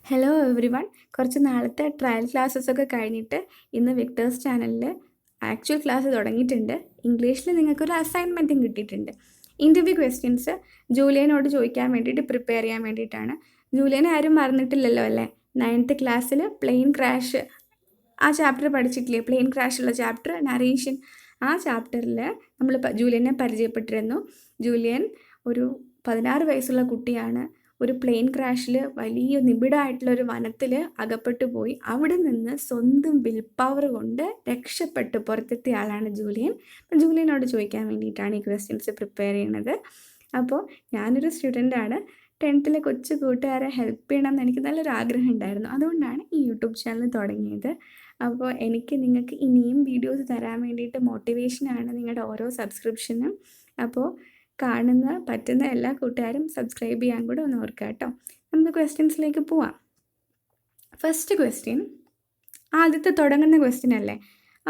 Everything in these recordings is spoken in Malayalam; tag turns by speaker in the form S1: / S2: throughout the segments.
S1: Hello every one. കുറച്ച് നാളത്തെ ട്രയൽ ക്ലാസ്സസൊക്കെ കഴിഞ്ഞിട്ട് ഇന്ന് വിക്ടേഴ്സ് ചാനലിൽ ആക്ച്വൽ ക്ലാസ് തുടങ്ങിയിട്ടുണ്ട്. ഇംഗ്ലീഷിൽ നിങ്ങൾക്കൊരു അസൈൻമെൻറ്റും കിട്ടിയിട്ടുണ്ട്. ഇൻ്റർവ്യൂ ക്വസ്റ്റ്യൻസ് ജൂലിയനോട് ചോദിക്കാൻ വേണ്ടിയിട്ട് പ്രിപ്പയർ ചെയ്യാൻ വേണ്ടിയിട്ടാണ്. ജൂലിയനെ ആരും മറന്നിട്ടില്ലല്ലോ അല്ലേ? 9th ക്ലാസ്സിൽ പ്ലെയിൻ ക്രാഷ് ആ ചാപ്റ്റർ പഠിച്ചിട്ടില്ലേ? പ്ലെയിൻ ക്രാഷുള്ള ചാപ്റ്റർ നറേഷൻ. ആ ചാപ്റ്ററിൽ നമ്മൾ ജൂലിയനെ പരിചയപ്പെട്ടിരുന്നു. ജൂലിയൻ ഒരു 16 വയസ്സുള്ള കുട്ടിയാണ്. ഒരു പ്ലെയിൻ ക്രാഷിൽ വലിയ നിബിഡമായിട്ടുള്ളൊരു വനത്തിൽ അകപ്പെട്ടു പോയി അവിടെ നിന്ന് സ്വന്തം വിൽ പവർ കൊണ്ട് രക്ഷപ്പെട്ട് പുറത്തെത്തിയ ആളാണ് ജൂലിയൻ. അപ്പം ജൂലിയനോട് ചോദിക്കാൻ വേണ്ടിയിട്ടാണ് ഈ ക്വസ്റ്റ്യൻസ് പ്രിപ്പയർ ചെയ്യണത്. അപ്പോൾ ഞാനൊരു സ്റ്റുഡൻ്റാണ്. 10th കൊച്ചു കൂട്ടുകാരെ ഹെൽപ്പ് ചെയ്യണം എന്ന് എനിക്ക് നല്ലൊരു ആഗ്രഹം ഉണ്ടായിരുന്നു. അതുകൊണ്ടാണ് ഈ യൂട്യൂബ് ചാനൽ തുടങ്ങിയത്. അപ്പോൾ എനിക്ക് നിങ്ങൾക്ക് ഇനിയും വീഡിയോസ് തരാൻ വേണ്ടിയിട്ട് മോട്ടിവേഷനാണ് നിങ്ങളുടെ ഓരോ സബ്സ്ക്രിപ്ഷനും. അപ്പോൾ പറ്റുന്ന എല്ലാ കൂട്ടുകാരും സബ്സ്ക്രൈബ് ചെയ്യാൻ കൂടെ ഒന്ന് ഓർക്കുക കേട്ടോ. നമുക്ക് ക്വസ്റ്റ്യൻസിലേക്ക് പോവാം. ഫസ്റ്റ് ക്വസ്റ്റ്യൻ ആദ്യത്തെ തുടങ്ങുന്ന ക്വസ്റ്റ്യൻ അല്ലേ?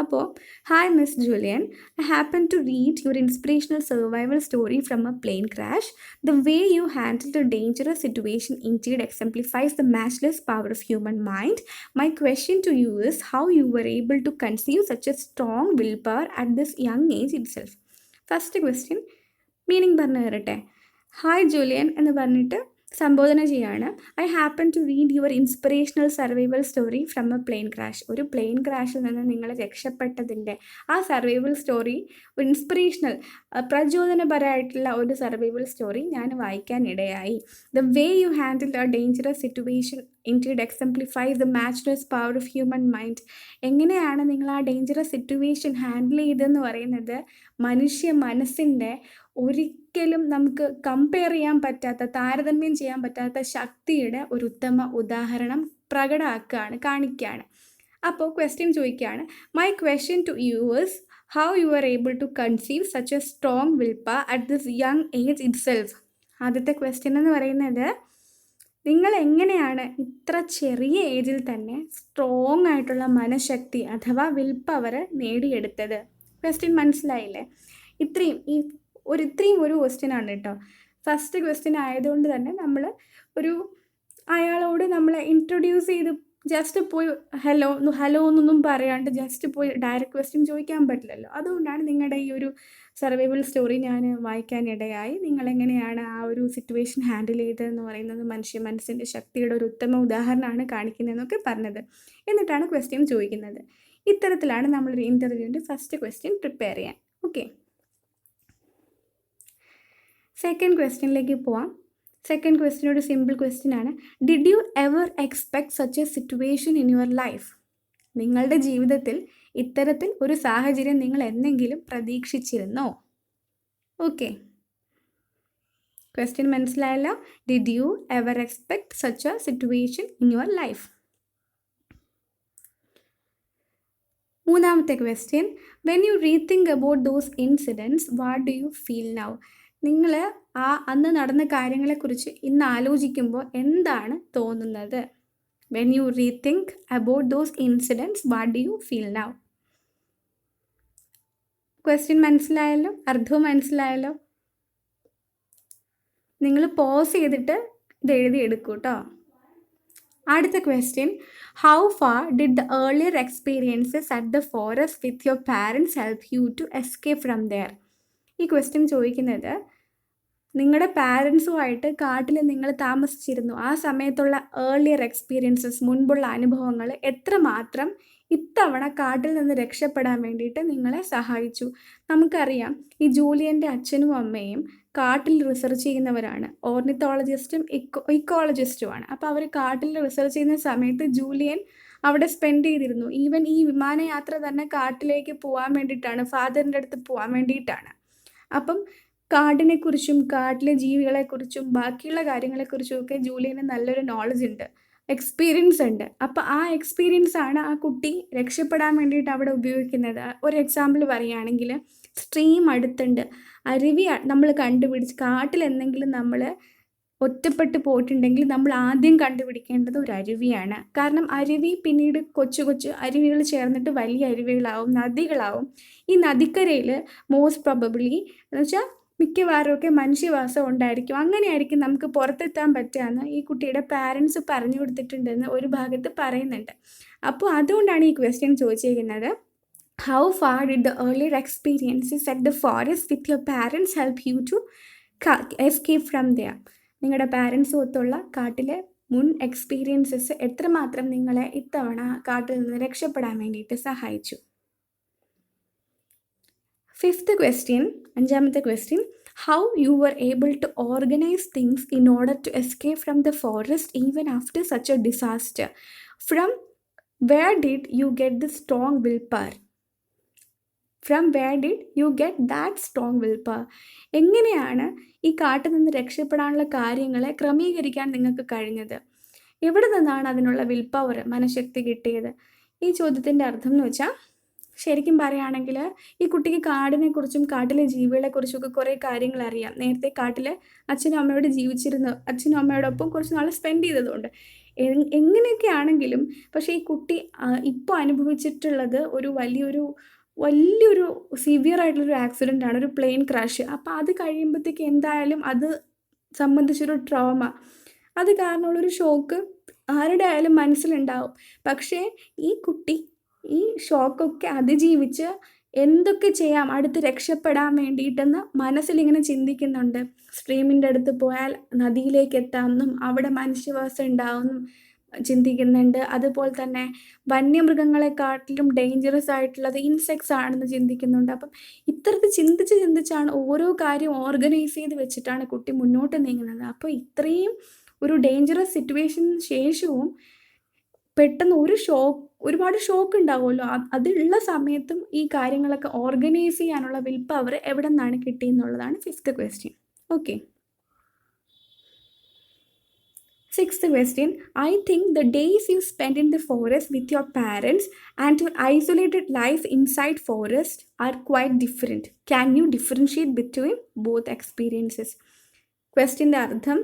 S1: അപ്പോൾ hi miss Julian, I happen to read your inspirational survival story from a plane crash. The way you handled a dangerous situation indeed exemplifies the matchless power of human mind. My question to you is how you were able to conceive such a strong willpower at this young age itself. First question meaning പറഞ്ഞു തരട്ടെ. ഹായ് ജൂലിയൻ എന്ന് പറഞ്ഞിട്ട് സംബോധന ചെയ്യാണ്. I happen to read your inspirational survival story from a plane crash. ഒരു പ്ലെയിൻ ക്രാഷിൽ നിന്ന് നിങ്ങൾ രക്ഷപ്പെട്ടതിൻ്റെ ആ സർവൈവൽ സ്റ്റോറി, ഇൻസ്പിറേഷണൽ പ്രചോദനപരമായിട്ടുള്ള ഒരു സർവൈവൽ സ്റ്റോറി ഞാൻ വായിക്കാനിടയായി. The way you handle a dangerous situation indeed exemplifies the matchless power of human mind. എങ്ങനെയാണ് നിങ്ങൾ ആ ഡേഞ്ചറസ് സിറ്റുവേഷൻ ഹാൻഡിൽ ചെയ്തതെന്ന് പറയുന്നത് മനുഷ്യ മനസ്സിൻ്റെ ഒരിക്കലും നമുക്ക് കമ്പയർ ചെയ്യാൻ പറ്റാത്ത, താരതമ്യം ചെയ്യാൻ പറ്റാത്ത ശക്തിയുടെ ഒരു ഉത്തമ ഉദാഹരണം കാണിക്കുകയാണ്. അപ്പോൾ ക്വസ്റ്റ്യൻ ചോദിക്കുകയാണ്, my question to you is how you are able to conceive such a strong will power at this young age itself. ആദ്യത്തെ ക്വസ്റ്റ്യൻ എന്ന് പറയുന്നത്, നിങ്ങൾ എങ്ങനെയാണ് ഇത്ര ചെറിയ ഏജിൽ തന്നെ സ്ട്രോങ് ആയിട്ടുള്ള മനഃശക്തി അഥവാ വിൽ പവർ നേടിയെടുത്തത്? ക്വസ്റ്റ്യൻ മനസ്സിലായില്ലേ? ഇത്രയും ഒരു ക്വസ്റ്റ്യൻ ആണ് കേട്ടോ. ഫസ്റ്റ് ക്വസ്റ്റ്യൻ ആയതുകൊണ്ട് തന്നെ നമ്മൾ അയാളോട് നമ്മളെ ഇൻട്രൊഡ്യൂസ് ചെയ്ത് ജസ്റ്റ് പോയി ഹലോ എന്നൊന്നും പറയാണ്ട് ജസ്റ്റ് പോയി ഡയറക്റ്റ് ക്വസ്റ്റ്യൻ ചോദിക്കാൻ പറ്റില്ലല്ലോ. അതുകൊണ്ടാണ് നിങ്ങളുടെ ഈ ഒരു സർവൈവൽ സ്റ്റോറി ഞാൻ വായിക്കാനിടയായി. നിങ്ങളെങ്ങനെയാണ് ആ ഒരു സിറ്റുവേഷൻ ഹാൻഡിൽ ചെയ്തതെന്ന് പറയുന്നത് മനുഷ്യ മനസ്സിൻ്റെ ശക്തിയുടെ ഒരു ഉത്തമ ഉദാഹരണമാണ് കാണിക്കുന്നതെന്നൊക്കെ പറഞ്ഞത്. എന്നിട്ടാണ് ക്വസ്റ്റ്യൻ ചോദിക്കുന്നത്. ഇത്തരത്തിലാണ് നമ്മളൊരു ഇൻ്റർവ്യൂവിൻ്റെ ഫസ്റ്റ് ക്വസ്റ്റ്യൻ പ്രിപ്പയർ ചെയ്യാൻ. ഓക്കെ, സെക്കൻഡ് ക്വസ്റ്റ്യനിലേക്ക് പോവാം. സെക്കൻഡ് ക്വസ്റ്റ്യൻ ഒരു സിമ്പിൾ ക്വസ്റ്റ്യൻ ആണ്. Did you ever expect such a situation in your life? നിങ്ങളുടെ ജീവിതത്തിൽ ഇത്തരത്തിൽ ഒരു സാഹചര്യം നിങ്ങൾ എന്തെങ്കിലും പ്രതീക്ഷിച്ചിരുന്നോ? ഓക്കെ, ക്വസ്റ്റ്യൻ മനസ്സിലായല്ലോ. Did you ever expect such a situation in your life? മൂന്നാമത്തെ question, when you rethink about those incidents what do you feel now? നിങ്ങൾ അന്ന് നടന്ന കാര്യങ്ങളെക്കുറിച്ച് ഇന്ന് ആലോചിക്കുമ്പോൾ എന്താണ് തോന്നുന്നത്? When you rethink about those incidents what do you feel now? Question മനസ്സിലായല്ലോ, അർത്ഥവും മനസ്സിലായല്ലോ. നിങ്ങൾ പോസ് ചെയ്തിട്ട് ഇത് എഴുതിയെടുക്കൂ കേട്ടോ. അടുത്ത question, how far did the earlier experiences at the forest with your parents help you to escape from there? ഈ ക്വസ്റ്റ്യൻ ചോദിക്കുന്നത്, നിങ്ങളുടെ പാരൻസുമായിട്ട് കാട്ടിൽ നിങ്ങൾ താമസിച്ചിരുന്നു, ആ സമയത്തുള്ള ഏർലിയർ എക്സ്പീരിയൻസസ്, മുൻപുള്ള അനുഭവങ്ങൾ എത്രമാത്രം ഇത്തവണ കാട്ടിൽ നിന്ന് രക്ഷപ്പെടാൻ വേണ്ടിയിട്ട് നിങ്ങളെ സഹായിച്ചു? നമുക്കറിയാം, ഈ ജൂലിയൻ്റെ അച്ഛനും അമ്മയും കാട്ടിൽ റിസർച്ച് ചെയ്യുന്നവരാണ്. ഓർണിത്തോളജിസ്റ്റും ഇക്കോളജിസ്റ്റുമാണ്. അപ്പോൾ അവർ കാട്ടിൽ റിസർച്ച് ചെയ്യുന്ന സമയത്ത് ജൂലിയൻ അവിടെ സ്പെൻഡ് ചെയ്തിരുന്നു. ഈവൻ ഈ വിമാനയാത്ര തന്നെ കാട്ടിലേക്ക് പോകാൻ വേണ്ടിയിട്ടാണ്, ഫാദറിൻ്റെ അടുത്ത് പോകാൻ വേണ്ടിയിട്ടാണ്. അപ്പം കാടിനെക്കുറിച്ചും കാട്ടിലെ ജീവികളെക്കുറിച്ചും ബാക്കിയുള്ള കാര്യങ്ങളെക്കുറിച്ചും ഒക്കെ ജൂലിയന് നല്ലൊരു നോളജ് ഉണ്ട്, എക്സ്പീരിയൻസ് ഉണ്ട്. അപ്പോൾ ആ എക്സ്പീരിയൻസ് ആണ് ആ കുട്ടി രക്ഷപ്പെടാൻ വേണ്ടിയിട്ട് അവിടെ ഉപയോഗിക്കുന്നത്. ഒരു എക്സാമ്പിൾ പറയുകയാണെങ്കിൽ, സ്ട്രീം അടുത്തുണ്ട്, അരുവി നമ്മൾ കണ്ടുപിടിച്ച്, കാട്ടിൽ എന്തെങ്കിലും നമ്മൾ ഒറ്റപ്പെട്ട് പോയിട്ടുണ്ടെങ്കിൽ നമ്മൾ ആദ്യം കണ്ടുപിടിക്കേണ്ടത് ഒരു അരുവിയാണ്. കാരണം അരുവി പിന്നീട് കൊച്ചു കൊച്ചു അരുവികൾ ചേർന്നിട്ട് വലിയ അരുവികളാവും, നദികളാവും. ഈ നദിക്കരയിൽ മോസ്റ്റ് പ്രോബബ്ലി എന്ന് വെച്ചാൽ മിക്കവാറും ഒക്കെ മനുഷ്യവാസം ഉണ്ടായിരിക്കും. അങ്ങനെയായിരിക്കും നമുക്ക് പുറത്തെത്താൻ പറ്റുകയെന്ന് ഈ കുട്ടിയുടെ പാരൻസ് പറഞ്ഞു കൊടുത്തിട്ടുണ്ടെന്ന് ഒരു ഭാഗത്ത് പറയുന്നുണ്ട്. അപ്പോൾ അതുകൊണ്ടാണ് ഈ ക്വസ്റ്റ്യൻ ചോദിച്ചിരിക്കുന്നത്. How far did the earlier experiences at the forest with your parents help you to escape from there? നിങ്ങളുടെ പാരൻസ് ഒത്തുള്ള കാട്ടിലെ മുൻ എക്സ്പീരിയൻസസ് എത്രമാത്രം നിങ്ങളെ ഇത്തവണ കാട്ടിൽ നിന്ന് രക്ഷപ്പെടാൻ വേണ്ടിയിട്ട് സഹായിച്ചു? ഫിഫ്ത്ത് ക്വസ്റ്റ്യൻ, അഞ്ചാമത്തെ question, how you were able to organise things in order to escape from the forest even after such a disaster? From where did you get the strong will power? From where did you get that strong will power? എങ്ങനെയാണ് ഈ കാട്ടിൽ നിന്ന് രക്ഷപ്പെടാനുള്ള കാര്യങ്ങളെ ക്രമീകരിക്കാൻ നിങ്ങൾക്ക് കഴിഞ്ഞത്? എവിടെ നിന്നാണ് അതിനുള്ള വിൽ പവർ, മനഃശക്തി കിട്ടിയത്? ഈ ചോദ്യത്തിൻ്റെ അർത്ഥം എന്ന് വെച്ചാൽ, ശരിക്കും പറയുകയാണെങ്കിൽ ഈ കുട്ടിക്ക് കാടിനെക്കുറിച്ചും കാട്ടിലെ ജീവികളെക്കുറിച്ചൊക്കെ കുറേ കാര്യങ്ങൾ അറിയാം. നേരത്തെ കാട്ടിൽ അച്ഛനും അമ്മയോട് ജീവിച്ചിരുന്ന, അച്ഛനും അമ്മയോടൊപ്പം കുറച്ച് നാൾ സ്പെൻഡ് ചെയ്തതുകൊണ്ട് എങ്ങനെയൊക്കെ ആണെങ്കിലും, പക്ഷേ ഈ കുട്ടി ഇപ്പോൾ അനുഭവിച്ചിട്ടുള്ളത് ഒരു വലിയൊരു സിവിയർ ആയിട്ടുള്ളൊരു ആക്സിഡൻ്റ് ആണ്, ഒരു പ്ലെയിൻ ക്രാഷ്. അപ്പോൾ അത് കഴിയുമ്പോഴത്തേക്ക് എന്തായാലും അത് സംബന്ധിച്ചൊരു ട്രോമ, അത് കാരണമുള്ളൊരു ഷോക്ക് ആരുടെ ആയാലും മനസ്സിലുണ്ടാവും. പക്ഷേ ഈ കുട്ടി ഈ ഷോക്കൊക്കെ അതിജീവിച്ച് എന്തൊക്കെ ചെയ്യാം അടുത്ത് രക്ഷപ്പെടാൻ വേണ്ടിയിട്ടെന്ന് മനസ്സിലിങ്ങനെ ചിന്തിക്കുന്നുണ്ട്. സ്ട്രീമിൻ്റെ അടുത്ത് പോയാൽ നദിയിലേക്ക് എത്താമെന്നും അവിടെ മനുഷ്യവാസം ഉണ്ടാവുമെന്നും ചിന്തിക്കുന്നുണ്ട്. അതുപോലെ തന്നെ വന്യമൃഗങ്ങളെക്കാട്ടിലും ഡേഞ്ചറസ് ആയിട്ടുള്ളത് ഇൻസെക്ട്സ് ആണെന്ന് ചിന്തിക്കുന്നുണ്ട്. അപ്പം ഇത്തരത്തിൽ ചിന്തിച്ചാണ് ഓരോ കാര്യം ഓർഗനൈസ് ചെയ്ത് വെച്ചിട്ടാണ് കുട്ടി മുന്നോട്ട് നീങ്ങുന്നത്. അപ്പോൾ ഇത്രയും ഒരു ഡേഞ്ചറസ് സിറ്റുവേഷന് ശേഷവും പെട്ടെന്ന് ഒരുപാട് ഷോക്ക് ഉണ്ടാവുമല്ലോ, അതുള്ള സമയത്തും ഈ കാര്യങ്ങളൊക്കെ ഓർഗനൈസ് ചെയ്യാനുള്ള വിൽ പവർ എവിടെ നിന്നാണ് കിട്ടിയെന്നുള്ളതാണ് fifth question. Okay. Sixth question, I think the days you spent in the forest with your parents and your isolated life inside forest are quite different. Can you differentiate between both experiences? ക്വസ്റ്റ്യൻ്റെ അർത്ഥം,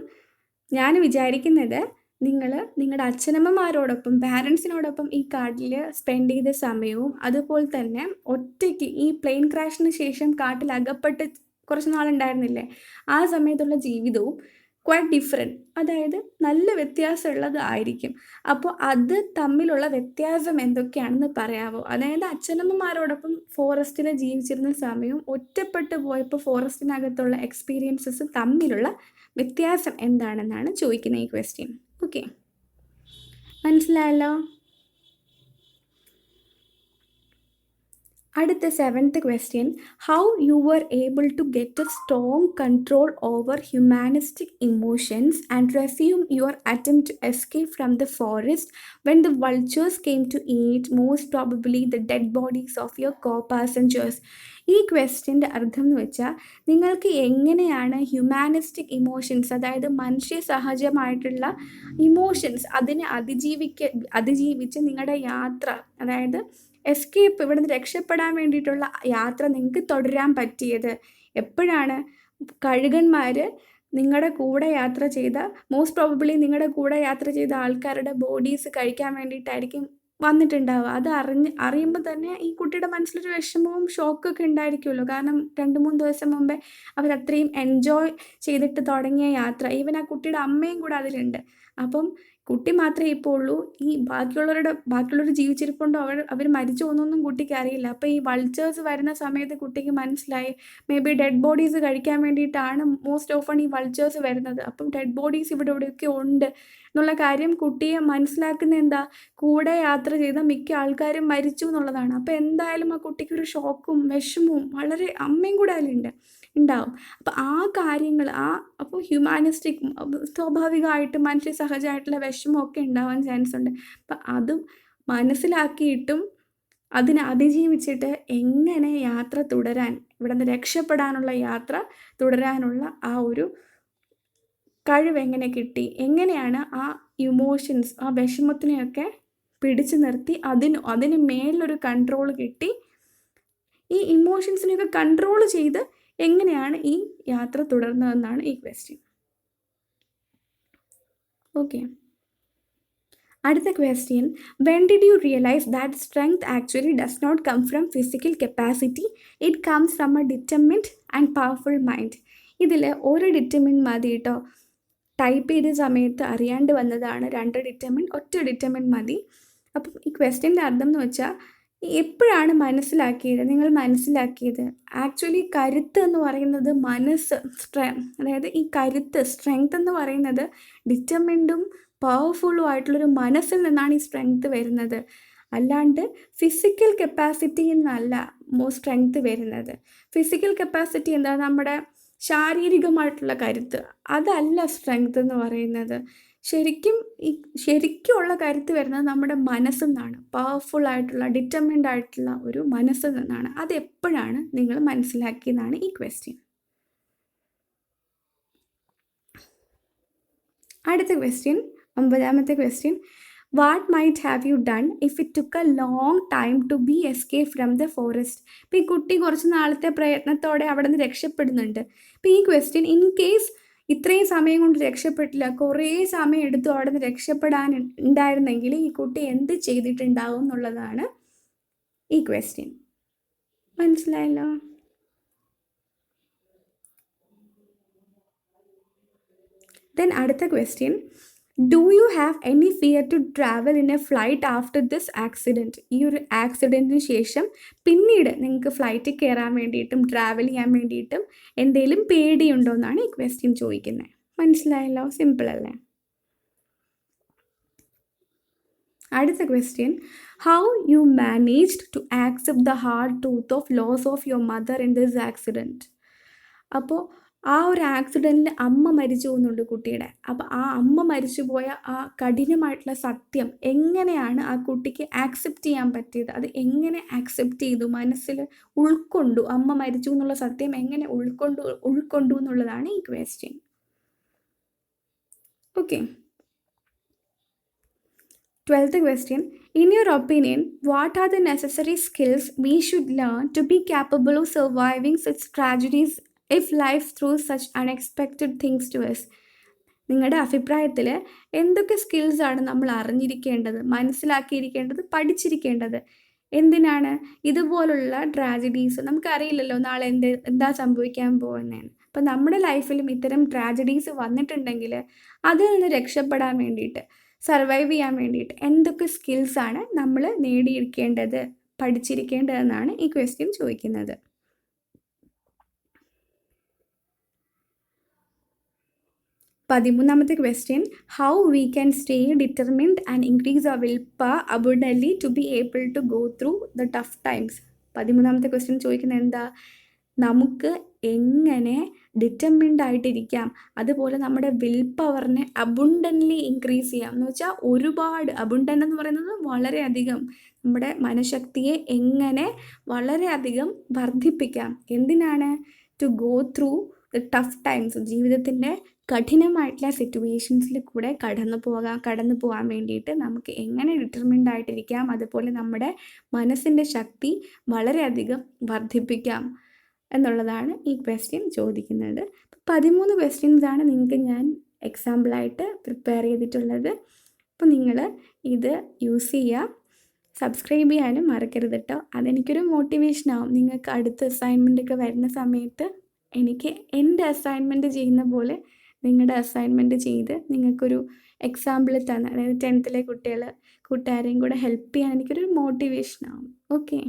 S1: ഞാൻ വിചാരിക്കുന്നത് നിങ്ങൾ നിങ്ങളുടെ അച്ഛനമ്മമാരോടൊപ്പം, പാരൻസിനോടൊപ്പം ഈ കാട്ടിൽ സ്പെൻഡ് ചെയ്ത സമയവും അതുപോലെ തന്നെ ഒറ്റയ്ക്ക് ഈ പ്ലെയിൻ ക്രാഷിന് ശേഷം കാട്ടിൽ അകപ്പെട്ട് കുറച്ച് നാളുണ്ടായിരുന്നില്ലേ, ആ സമയത്തുള്ള ജീവിതവും ക്വൈറ്റ് ഡിഫറെൻറ്റ്, അതായത് നല്ല വ്യത്യാസമുള്ളതായിരിക്കും. അപ്പോൾ അത് തമ്മിലുള്ള വ്യത്യാസം എന്തൊക്കെയാണെന്ന് പറയാമോ? അതായത് അച്ഛനമ്മമാരോടൊപ്പം ഫോറസ്റ്റിൽ ജീവിച്ചിരുന്ന സമയവും ഒറ്റപ്പെട്ട് പോയപ്പോൾ ഫോറസ്റ്റിനകത്തുള്ള എക്സ്പീരിയൻസസ് തമ്മിലുള്ള വ്യത്യാസം എന്താണെന്നാണ് ചോദിക്കുന്നത് ഈ ക്വസ്റ്റ്യൻ. ഓക്കെ, മനസ്സിലായല്ലോ? അടുത്ത seventh question, how you were able to get a strong control over humanistic emotions and resume your attempt to escape from the forest when the vultures came to eat most probably the dead bodies of your co passengers? ഈ ക്വസ്റ്റ്യൻ്റെ അർത്ഥം എന്ന് വെച്ചാൽ, നിങ്ങൾക്ക് എങ്ങനെയാണ് ഹ്യൂമാനിസ്റ്റിക് ഇമോഷൻസ്, അതായത് മനുഷ്യ സഹജമായിട്ടുള്ള ഇമോഷൻസ്, അതിനെ അതിജീവിച്ച് നിങ്ങളുടെ യാത്ര, അതായത് എസ്കേപ്പ്, ഇവിടെ നിന്ന് രക്ഷപ്പെടാൻ വേണ്ടിയിട്ടുള്ള യാത്ര നിങ്ങൾക്ക് തുടരാൻ പറ്റിയത് എപ്പോഴാണ്? കഴുകന്മാർ നിങ്ങളുടെ കൂടെ യാത്ര ചെയ്ത, മോസ്റ്റ് പ്രോബബ്ലി നിങ്ങളുടെ കൂടെ യാത്ര ചെയ്ത ആൾക്കാരുടെ ബോഡീസ് കഴിക്കാൻ വേണ്ടിയിട്ടായിരിക്കും വന്നിട്ടുണ്ടാവുക. അത് അറിയുമ്പോൾ തന്നെ ഈ കുട്ടിയുടെ മനസ്സിലൊരു വിഷമവും ഷോക്കൊക്കെ ഉണ്ടായിരിക്കുമല്ലോ. കാരണം 2-3 ദിവസം മുമ്പേ അവരത്രയും എൻജോയ് ചെയ്തിട്ട് തുടങ്ങിയ യാത്ര, ഈവൻ ആ കുട്ടിയുടെ അമ്മയും കൂടെ അതിലുണ്ട്. അപ്പം കുട്ടി മാത്രമേ ഇപ്പോൾ ഉള്ളൂ, ഈ ബാക്കിയുള്ളവർ ജീവിച്ചിരിപ്പുണ്ടോ, അവർ മരിച്ചു പോകുന്നൊന്നും കുട്ടിക്ക് അറിയില്ല. അപ്പോൾ ഈ വൾച്ചേഴ്സ് വരുന്ന സമയത്ത് കുട്ടിക്ക് മനസ്സിലായി മേ ബി ഡെഡ് ബോഡീസ് കഴിക്കാൻ വേണ്ടിയിട്ടാണ് മോസ്റ്റ് ഓഫൺ ഈ വൾച്ചേഴ്സ് വരുന്നത്. അപ്പം ഡെഡ് ബോഡീസ് ഇവിടെയൊക്കെ ഉണ്ട് എന്നുള്ള കാര്യം കുട്ടിയെ മനസ്സിലാക്കുന്ന എന്താ, കൂടെ യാത്ര ചെയ്ത മിക്ക ആൾക്കാരും മരിച്ചു എന്നുള്ളതാണ്. അപ്പോൾ എന്തായാലും ആ കുട്ടിക്കൊരു ഷോക്കും വിഷമവും വളരെ, അമ്മയും കൂടെ അതിലുണ്ട്, ഉണ്ടാവും. അപ്പോൾ ആ കാര്യങ്ങൾ, അപ്പോൾ ഹ്യൂമാനിസ്റ്റിക്, സ്വാഭാവികമായിട്ട് മനുഷ്യ സഹജമായിട്ടുള്ള വിഷമമൊക്കെ ഉണ്ടാവാൻ ചാൻസ് ഉണ്ട്. അപ്പം അത് മനസ്സിലാക്കിയിട്ടും അതിനെ അതിജീവിച്ചിട്ട് എങ്ങനെ യാത്ര തുടരാൻ, ഇവിടെ നിന്ന് രക്ഷപ്പെടാനുള്ള യാത്ര തുടരാനുള്ള ആ ഒരു കഴിവ് എങ്ങനെ കിട്ടി, എങ്ങനെയാണ് ആ ഇമോഷൻസ്, ആ വിഷമത്തിനെയൊക്കെ പിടിച്ചു നിർത്തി അതിന് മേലൊരു കൺട്രോൾ കിട്ടി, ഈ ഇമോഷൻസിനെയൊക്കെ കൺട്രോൾ ചെയ്ത് എങ്ങനെയാണ് ഈ യാത്ര തുടർന്നതെന്നാണ് ഈ ക്വസ്റ്റ്യൻ. ഓക്കെ, അടുത്ത question, when did you realise that strength actually does not come from physical capacity, it comes from a determined and powerful mind? ഇതിൽ ഒരു ഡിറ്റർമിൻ മതി കേട്ടോ. ടൈപ്പ് ചെയ്ത സമയത്ത് അറിയാണ്ട് വന്നതാണ് 2 ഡിറ്റർമിൻ, ഒറ്റ ഡിറ്റർമിൻ മതി. അപ്പം ഈ ക്വസ്റ്റ്യൻ്റെ അർത്ഥം എന്ന് വെച്ചാൽ എപ്പോഴാണ് നിങ്ങൾ മനസ്സിലാക്കിയത് ആക്ച്വലി കരുത്ത് എന്ന് പറയുന്നത് മനസ്സ്, അതായത് ഈ കരുത്ത്, സ്ട്രെങ്ത് എന്ന് പറയുന്നത് ഡിറ്റർമിൻഡും പവർഫുള്ളും ആയിട്ടുള്ളൊരു മനസ്സിൽ നിന്നാണ് ഈ സ്ട്രെങ്ത് വരുന്നത്. അല്ലാണ്ട് ഫിസിക്കൽ കപ്പാസിറ്റിയിൽ നിന്നല്ല സ്ട്രെങ്ത് വരുന്നത്. ഫിസിക്കൽ കപ്പാസിറ്റി എന്താ, നമ്മുടെ ശാരീരികമായിട്ടുള്ള കരുത്ത്, അതല്ല സ്ട്രെങ്ത് എന്ന് പറയുന്നത്. ശരിക്കുമുള്ള കരുത്ത് വരുന്നത് നമ്മുടെ മനസ്സിൽ നിന്നാണ്. പവർഫുൾ ആയിട്ടുള്ള, ഡിറ്റർമിൻഡ് ആയിട്ടുള്ള ഒരു മനസ്സിൽ നിന്നാണ്. അതെപ്പോഴാണ് നിങ്ങൾ മനസ്സിലാക്കിയതാണ് ഈ ക്വസ്റ്റ്യൻ. അടുത്ത ക്വസ്റ്റ്യൻ, 9ാമത്തെ question. What might have you done if it took a long time to be escape from the forest? ഇപ്പോൾ ഈ കുട്ടി കുറച്ച് നാളത്തെ പ്രയത്നത്തോടെ അവിടെ നിന്ന് രക്ഷപ്പെടുന്നുണ്ട്. ഇപ്പോൾ ഈ ക്വസ്റ്റ്യൻ, ഇൻ കേസ് ഇത്രയും സമയം കൊണ്ട് രക്ഷപ്പെട്ടില്ല, കുറേ സമയം എടുത്തു അവിടെ നിന്ന് രക്ഷപ്പെടാൻ ഉണ്ടായിരുന്നെങ്കിൽ ഈ കുട്ടി എന്ത് ചെയ്തിട്ടുണ്ടാവും എന്നുള്ളതാണ് ഈ ക്വസ്റ്റ്യൻ. മനസ്സിലായല്ലോ? ദെൻ അടുത്ത question, do you have any fear to travel in a flight after this accident? ഈ ഒരു ആക്സിഡൻറ്റിന് ശേഷം പിന്നീട് നിങ്ങൾക്ക് ഫ്ലൈറ്റിൽ കയറാൻ വേണ്ടിയിട്ടും ട്രാവൽ ചെയ്യാൻ വേണ്ടിയിട്ടും എന്തെങ്കിലും പേടിയുണ്ടോ എന്നാണ് ഈ ക്വസ്റ്റ്യൻ ചോദിക്കുന്നത്. മനസ്സിലായല്ലോ? സിമ്പിൾ അല്ലേ? അടുത്ത question, how you managed to accept the hard truth of loss of your mother in this accident? അപ്പോൾ ആ ഒരു ആക്സിഡൻറ്റിൽ അമ്മ മരിച്ചു പോകുന്നുണ്ട് കുട്ടിയുടെ. അപ്പോൾ ആ അമ്മ മരിച്ചു പോയ ആ കഠിനമായിട്ടുള്ള സത്യം എങ്ങനെയാണ് ആ കുട്ടിക്ക് ആക്സെപ്റ്റ് ചെയ്യാൻ പറ്റിയത്? അത് എങ്ങനെ ആക്സെപ്റ്റ് ചെയ്തു, മനസ്സിൽ ഉൾക്കൊണ്ടു? അമ്മ മരിച്ചു എന്നുള്ള സത്യം എങ്ങനെ ഉൾക്കൊണ്ടു എന്നുള്ളതാണ് ഈ question. Okay. 12th question, in your opinion, what are the necessary skills we should learn to be capable of surviving such tragedies if life throws such unexpected things to us? നിങ്ങളുടെ അഭിപ്രായത്തിൽ എന്തൊക്കെ സ്കിൽസാണ് നമ്മൾ അറിഞ്ഞിരിക്കേണ്ടത്, മനസ്സിലാക്കിയിരിക്കേണ്ടത്, പഠിച്ചിരിക്കേണ്ടത്? എന്തിനാണ്? ഇതുപോലുള്ള ട്രാജഡീസ് നമുക്കറിയില്ലല്ലോ നാളെ എന്താ സംഭവിക്കാൻ പോകുന്നതെന്ന്. അപ്പം നമ്മുടെ ലൈഫിലും ഇത്തരം ട്രാജഡീസ് വന്നിട്ടുണ്ടെങ്കിൽ അതിൽ നിന്ന് രക്ഷപ്പെടാൻ വേണ്ടിയിട്ട്, സർവൈവ് ചെയ്യാൻ വേണ്ടിയിട്ട് എന്തൊക്കെ സ്കിൽസാണ് നമ്മൾ നേടിയിരിക്കേണ്ടത്, പഠിച്ചിരിക്കേണ്ടതെന്നാണ് ഈ ക്വസ്റ്റ്യൻ ചോദിക്കുന്നത്. 13ാമത്തെ question, how we can stay determined and increase our will power abundantly to be able to go through the tough times? 13ാമത്തെ ക്വസ്റ്റ്യൻ ചോദിക്കുന്നത് എന്താ, നമുക്ക് എങ്ങനെ ഡിറ്റർമിൻഡ് ആയിട്ടിരിക്കാം, അതുപോലെ നമ്മുടെ വിൽ പവറിനെ അബണ്ടൻ്റ്ലി ഇൻക്രീസ് ചെയ്യാം. എന്ന് വെച്ചാൽ ഒരുപാട്, അബണ്ടൻ്റ് എന്ന് പറയുന്നത് വളരെയധികം, നമ്മുടെ മനഃശക്തിയെ എങ്ങനെ വളരെയധികം വർദ്ധിപ്പിക്കാം. എന്തിനാണ്? To go through the tough times, ജീവിതത്തിൻ്റെ കഠിനമായിട്ടുള്ള സിറ്റുവേഷൻസിൽ കൂടെ കടന്നു പോകാൻ വേണ്ടിയിട്ട് നമുക്ക് എങ്ങനെ ഡിറ്റർമിൻഡ് ആയിട്ടിരിക്കാം, അതുപോലെ നമ്മുടെ മനസ്സിൻ്റെ ശക്തി വളരെയധികം വർദ്ധിപ്പിക്കാം എന്നുള്ളതാണ് ഈ ക്വസ്റ്റ്യൻ ചോദിക്കുന്നത്. 13 ക്വസ്റ്റ്യൻസാണ് നിങ്ങൾക്ക് ഞാൻ എക്സാമ്പിളായിട്ട് പ്രിപ്പയർ ചെയ്തിട്ടുള്ളത്. അപ്പോൾ നിങ്ങൾ ഇത് യൂസ് ചെയ്യുക. സബ്സ്ക്രൈബ് ചെയ്യാനും മറക്കരുത് കേട്ടോ. അതെനിക്കൊരു മോട്ടിവേഷനാവും. നിങ്ങൾക്ക് അടുത്ത അസൈൻമെൻറ്റൊക്കെ വരുന്ന സമയത്ത് എനിക്ക് എൻ്റെ അസൈൻമെൻറ്റ് ചെയ്യുന്ന പോലെ നിങ്ങളുടെ അസൈൻമെൻറ്റ് ചെയ്ത് നിങ്ങൾക്കൊരു എക്സാമ്പിൾ തന്ന്, അതായത് 10th കൂട്ടുകാരെയും കൂടെ ഹെൽപ്പ് ചെയ്യാൻ എനിക്കൊരു മോട്ടിവേഷനാവും. ഓക്കെ.